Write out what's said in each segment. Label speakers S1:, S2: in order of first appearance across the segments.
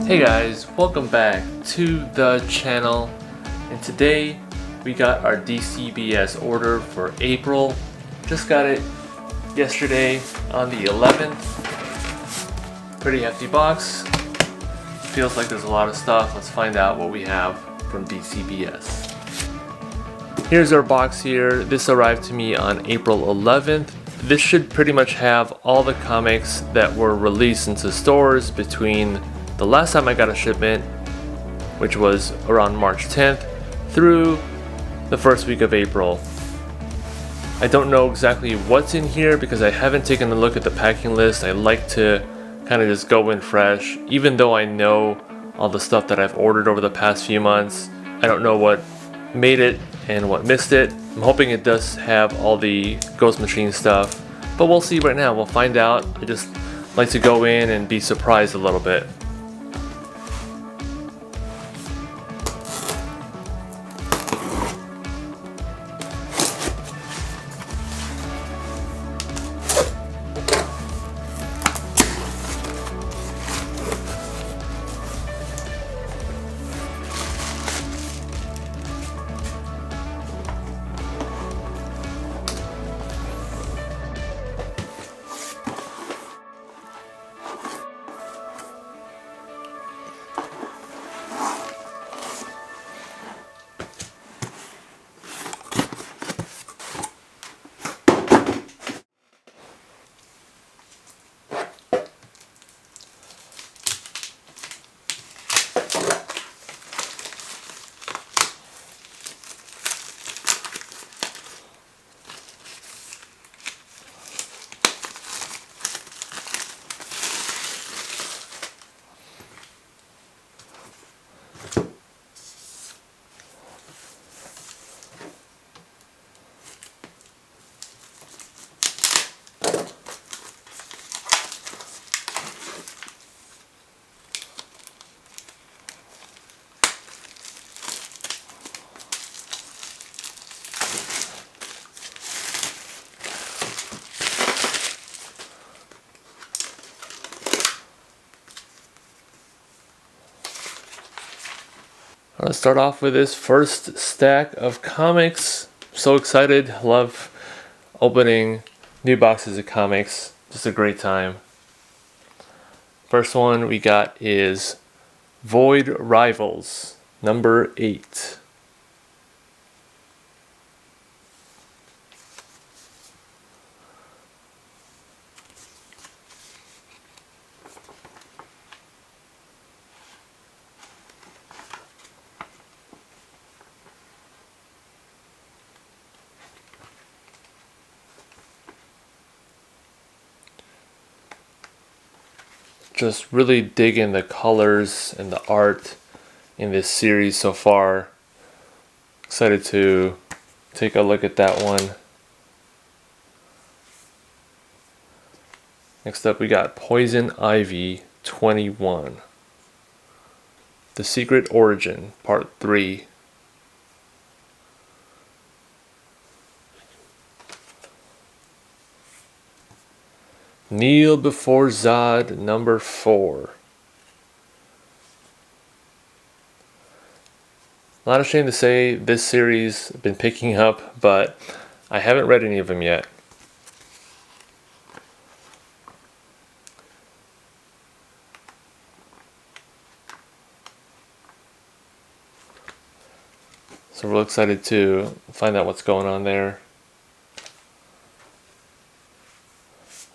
S1: Hey guys, welcome back to the channel, and today we got our DCBS order for April. Just got it yesterday on the 11th. Pretty hefty box. Feels like there's a lot of stuff. Let's find out what we have from DCBS. Here's our box here. This arrived to me on April 11th. This should pretty much have all the comics that were released into stores between the last time I got a shipment, which was around March 10th, through the first week of April. I don't know exactly what's in here because I haven't taken a look at the packing list. I like to kind of just go in fresh, even though I know all the stuff that I've ordered over the past few months. I don't know what made it and what missed it. I'm hoping it does have all the Ghost Machine stuff, but we'll see right now. We'll find out. I just like to go in and be surprised a little bit. Let's start off with this first stack of comics. So excited, love opening new boxes of comics. Just a great time. First one we got is Void Rivals, number 8. Just really digging the colors and the art in this series so far. Excited to take a look at that one. Next up we got Poison Ivy 21. The Secret Origin, Part 3. Kneel Before Zod, number 4. Not ashamed to say this series I've been picking up, but I haven't read any of them yet. So we're excited to find out what's going on there.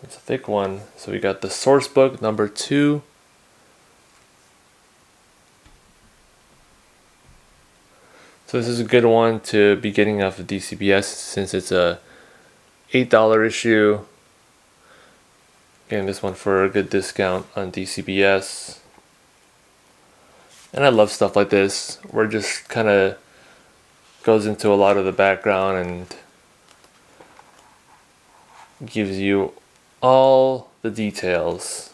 S1: It's a thick one. So we got the source book number 2. So this is a good one to be getting off of DCBS since it's a $8 issue. Getting this one for a good discount on DCBS. And I love stuff like this where it just kind of goes into a lot of the background and gives you all the details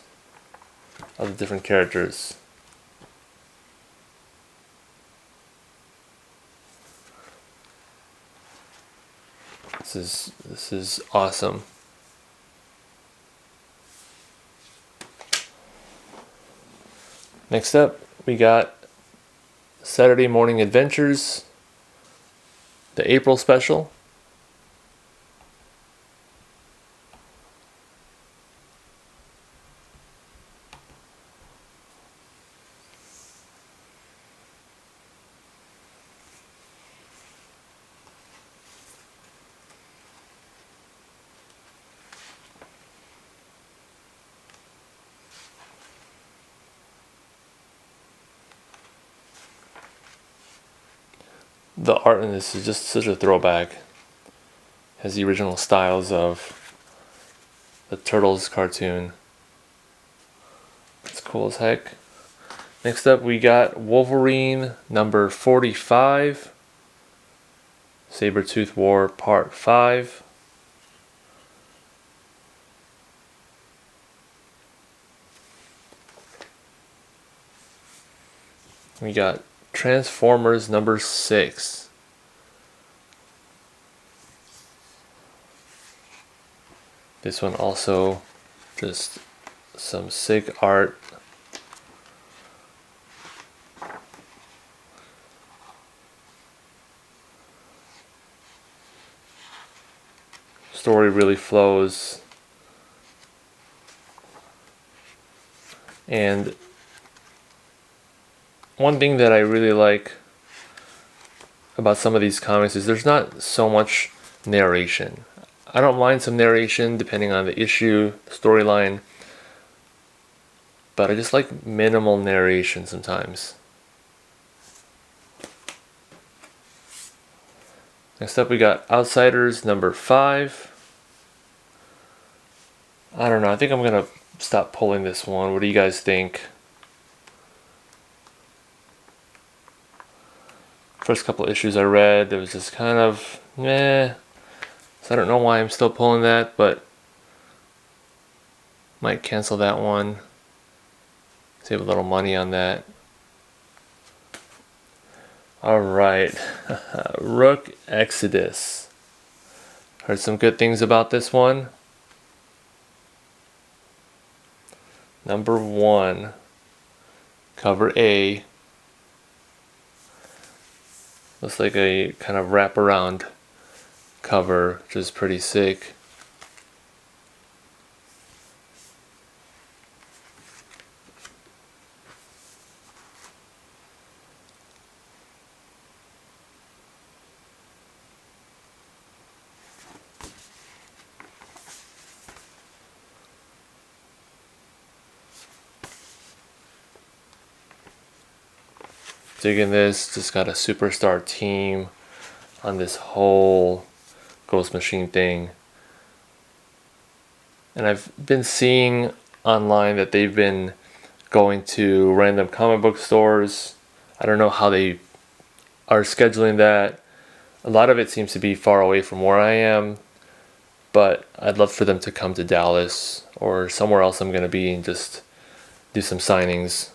S1: of the different characters. This is awesome. Next up, we got Saturday Morning Adventures, the April special. The art in this is just such a throwback. Has the original styles of the Turtles cartoon. It's cool as heck. Next up we got Wolverine number 45. Sabretooth War Part 5. We got Transformers number 6. This one also just some sick art. Story really flows. And one thing that I really like about some of these comics is there's not so much narration. I don't mind some narration depending on the issue, storyline, but I just like minimal narration sometimes. Next up we got Outsiders number 5. I don't know, I think I'm gonna stop pulling this one. What do you guys think? First couple issues I read, it was just kind of meh. So I don't know why I'm still pulling that, but might cancel that one. Save a little money on that. Alright, Rook Exodus. Heard some good things about this one. Number 1, cover A. Looks like a kind of wraparound cover, which is pretty sick. Digging this, just got a superstar team on this whole Ghost Machine thing. And I've been seeing online that they've been going to random comic book stores. I don't know how they are scheduling that. A lot of it seems to be far away from where I am, but I'd love for them to come to Dallas or somewhere else I'm going to be and just do some signings.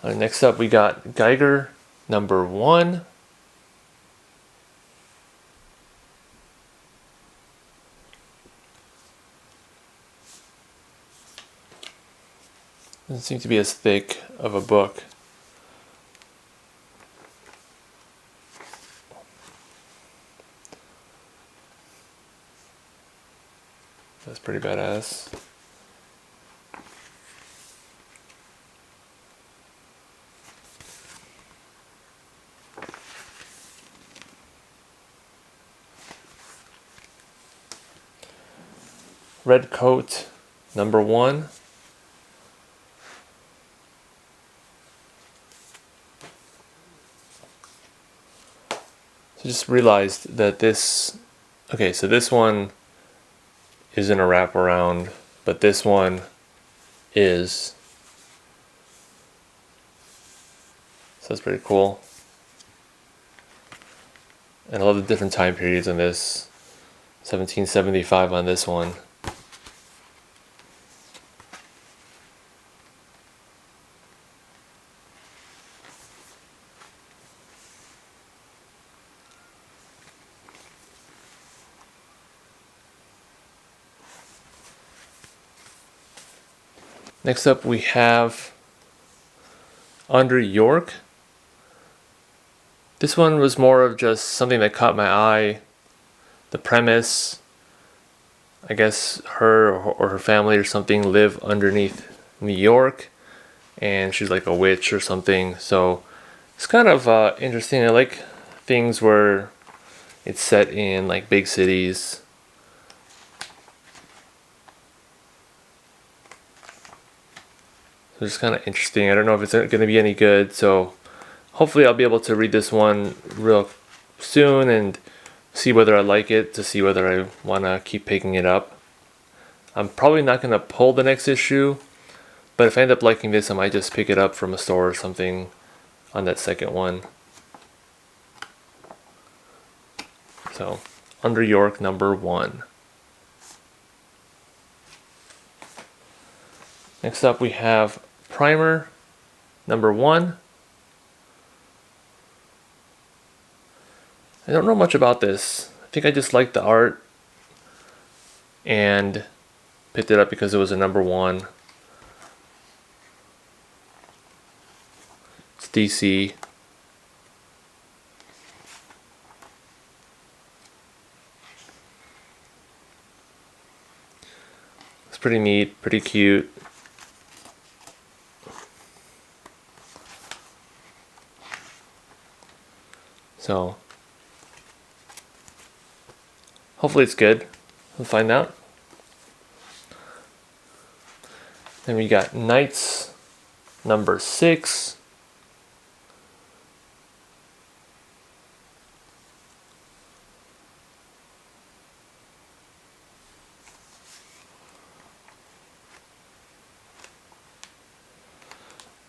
S1: Next up we got Geiger number 1. Doesn't seem to be as thick of a book. That's pretty badass. Red Coat number 1. So just realized that this, okay, so this one isn't a wraparound, but this one is. So that's pretty cool. And I love the different time periods in this. 1775 on this one. Next up we have Under York. This one was more of just something that caught my eye. The premise, I guess her or her family or something live underneath New York, and she's like a witch or something. So it's kind of interesting. I like things where it's set in like big cities. So it's kind of interesting. I don't know if it's going to be any good, so hopefully I'll be able to read this one real soon and see whether I like it, to see whether I want to keep picking it up. I'm probably not going to pull the next issue, but if I end up liking this, I might just pick it up from a store or something on that second one. So, Under York #1. Next up we have Primer #1. I don't know much about this. I think I just liked the art and picked it up because it was a #1. It's DC. It's pretty neat, pretty cute. So hopefully it's good. We'll find out. Then we got Knights #6.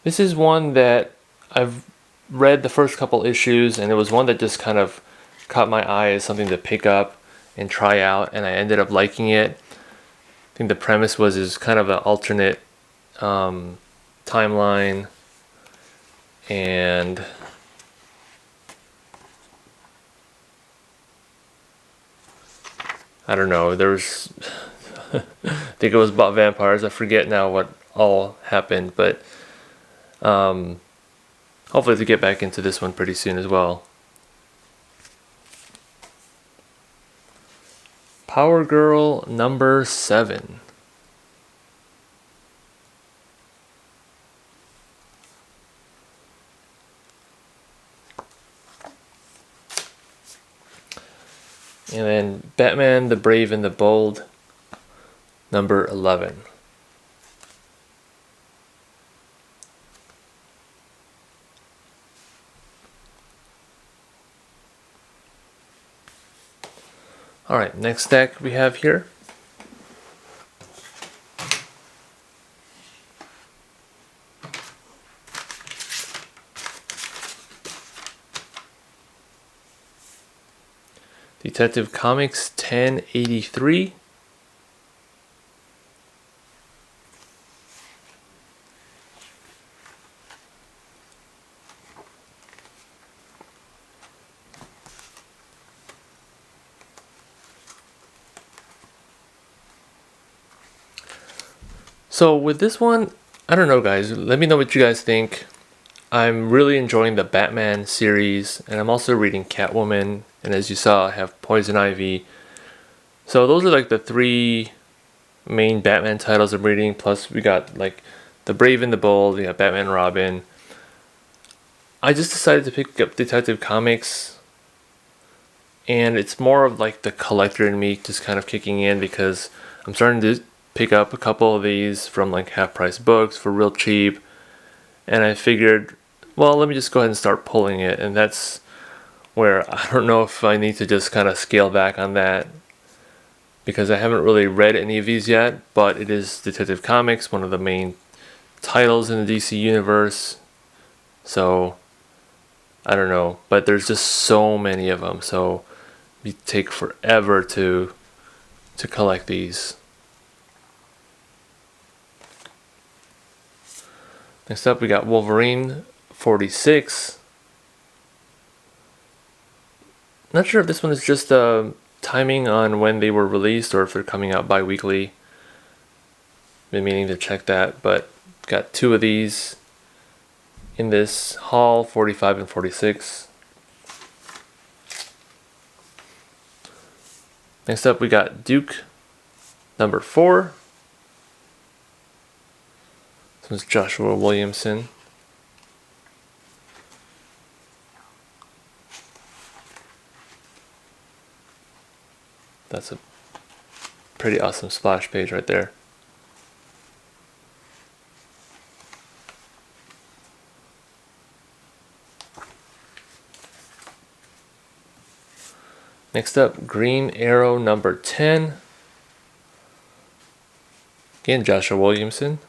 S1: This is one that I've read the first couple issues, and it was one that just kind of caught my eye as something to pick up and try out, and I ended up liking it. I think the premise is kind of an alternate timeline, and I don't know, there's I think it was about vampires. I forget now what all happened, but hopefully to get back into this one pretty soon as well. Power Girl #7. And then Batman the Brave and the Bold #11. Alright, next deck we have here. Detective Comics 1083. So with this one, I don't know guys, let me know what you guys think. I'm really enjoying the Batman series, and I'm also reading Catwoman, and as you saw I have Poison Ivy. So those are like the 3 main Batman titles I'm reading, plus we got like The Brave and the Bold, we got Batman and Robin. I just decided to pick up Detective Comics, and it's more of like the collector in me just kind of kicking in, because I'm starting to pick up a couple of these from like half price books for real cheap, and I figured, well, let me just go ahead and start pulling it. And that's where I don't know if I need to just kind of scale back on that, because I haven't really read any of these yet, but it is Detective Comics, one of the main titles in the DC universe. So I don't know, but there's just so many of them, so it take forever to collect these. Next up we got Wolverine 46. Not sure if this one is just timing on when they were released or if they're coming out bi-weekly. Been meaning to check that, but got 2 of these in this haul, 45 and 46. Next up we got Duke number 4. This one's Joshua Williamson. That's a pretty awesome splash page right there. Next up, Green Arrow number 10. Again, Joshua Williamson.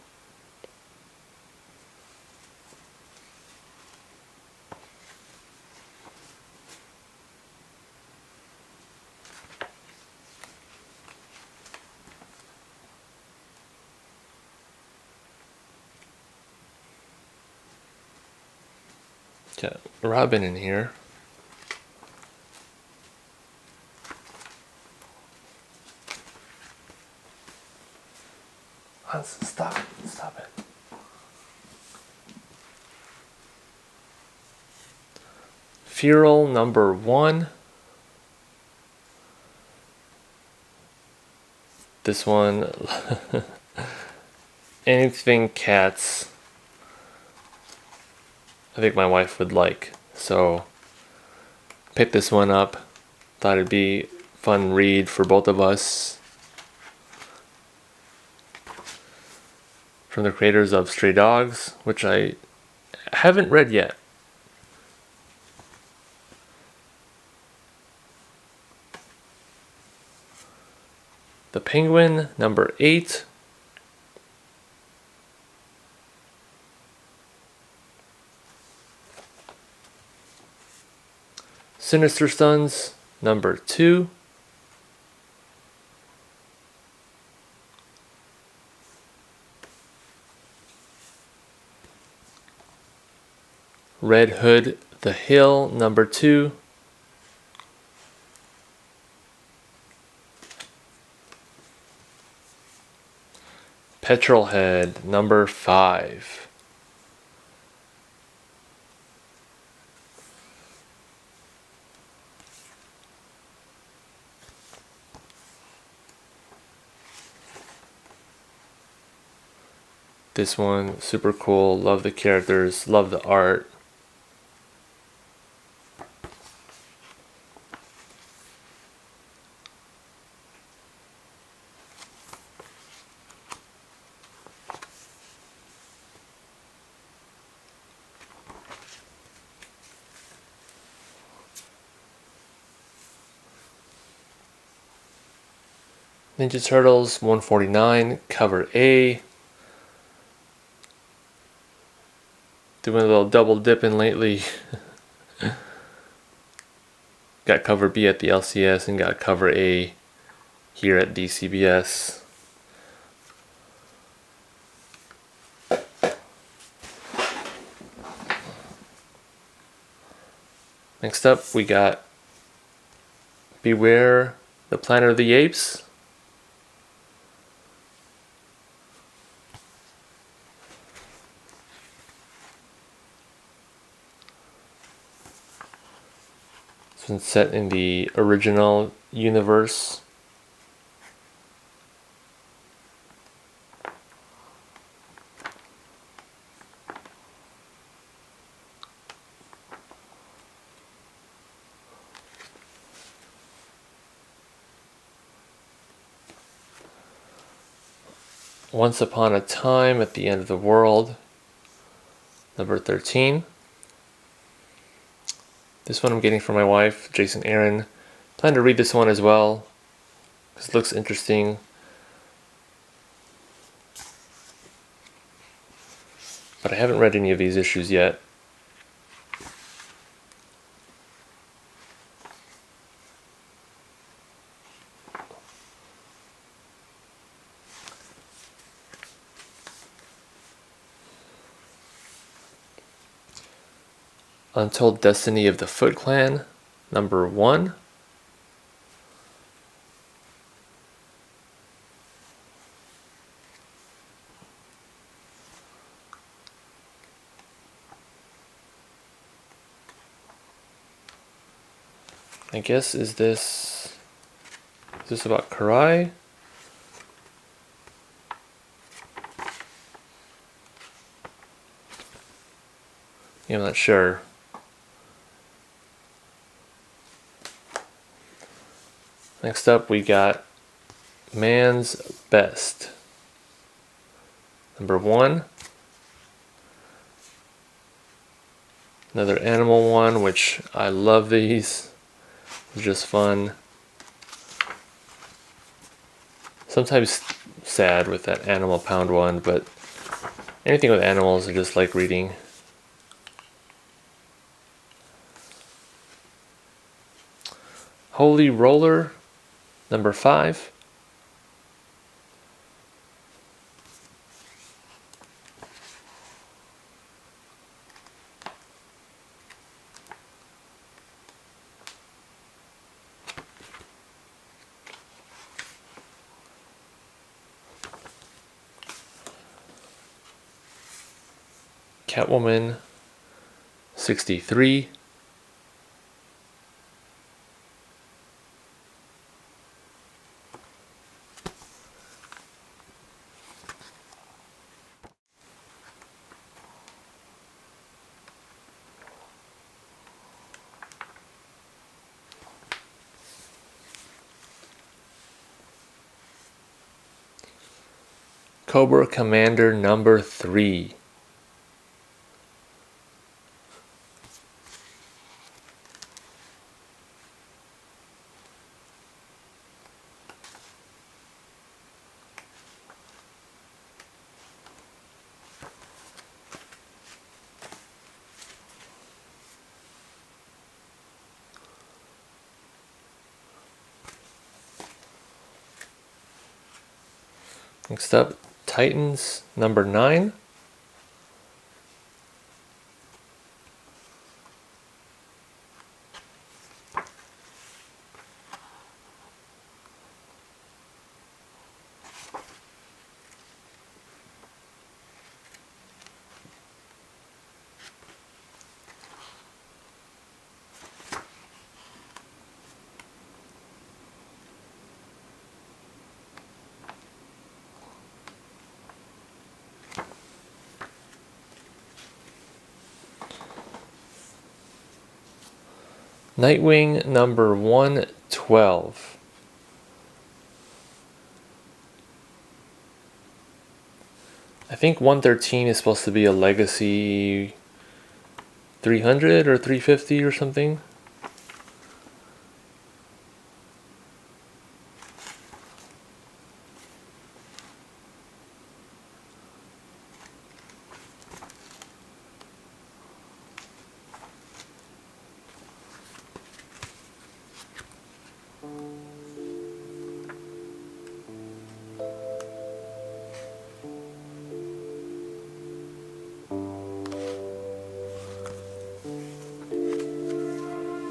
S1: Got Robin in here. Stop it. Feral number 1. This one, anything cats, I think my wife would like. So picked this one up. Thought it'd be fun read for both of us. From the creators of Stray Dogs, which I haven't read yet. The Penguin number 8. Sinister Sons number 2. Red Hood The Hill number 2. Petrolhead number 5. This one, super cool. Love the characters, love the art. Ninja Turtles 149, cover A. Doing a little double dipping lately. Got cover B at the LCS and got cover A here at DCBS. Next up we got Beware the Planet of the Apes. It's been set in the original universe. Once Upon a Time at the End of the World, number 13. This one I'm getting from my wife, Jason Aaron. Plan to read this one as well, because it looks interesting. But I haven't read any of these issues yet. Untold Destiny of the Foot Clan, number 1. I guess, is this about Karai? Yeah, I'm not sure. Next up, we got Man's Best. Number 1. Another animal one, which I love these. They're just fun. Sometimes sad with that Animal Pound one, but anything with animals I just like reading. Holy Roller, number 5. Catwoman 63. Cobra Commander number 3. Next up, Titans number 9. Nightwing number 112. I think 113 is supposed to be a legacy 300 or 350 or something.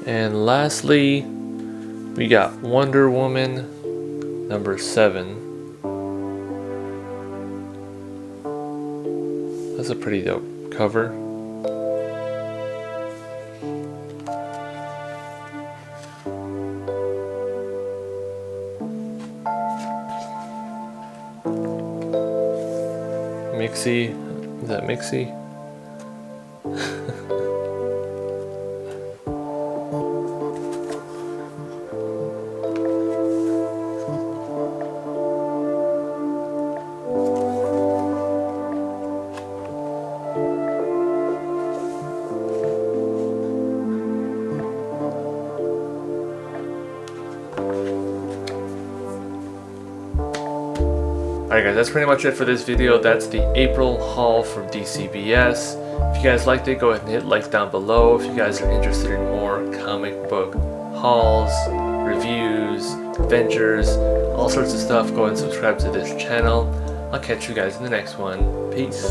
S1: And lastly, we got Wonder Woman number 7. That's a pretty dope cover. Mixie, is that Mixie? Alright guys, that's pretty much it for this video. That's the April haul from DCBS. If you guys liked it, go ahead and hit like down below. If you guys are interested in more comic book hauls, reviews, adventures, all sorts of stuff, go ahead and subscribe to this channel. I'll catch you guys in the next one. Peace.